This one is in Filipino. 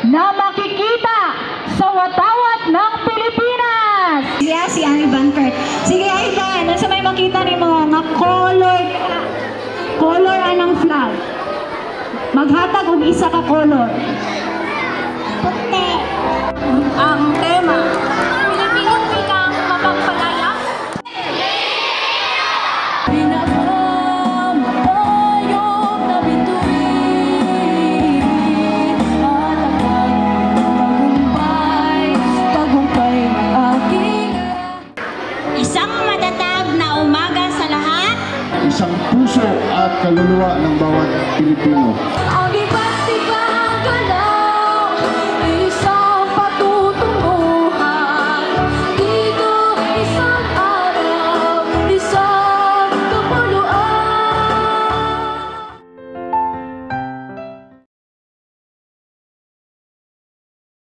na makikita sa watawat ng Pilipinas. Yeah, si Ivan Kurt. Sige, Ivan, nasa may makita ni mo nga color anang flag. Maghatag og isa ka color. Puti. Ang tema, Pilipinong wikang mapagpalaya. Isang matatag na umaga sa lahat. Isang puso at kaluluwa ng bawat Pilipino.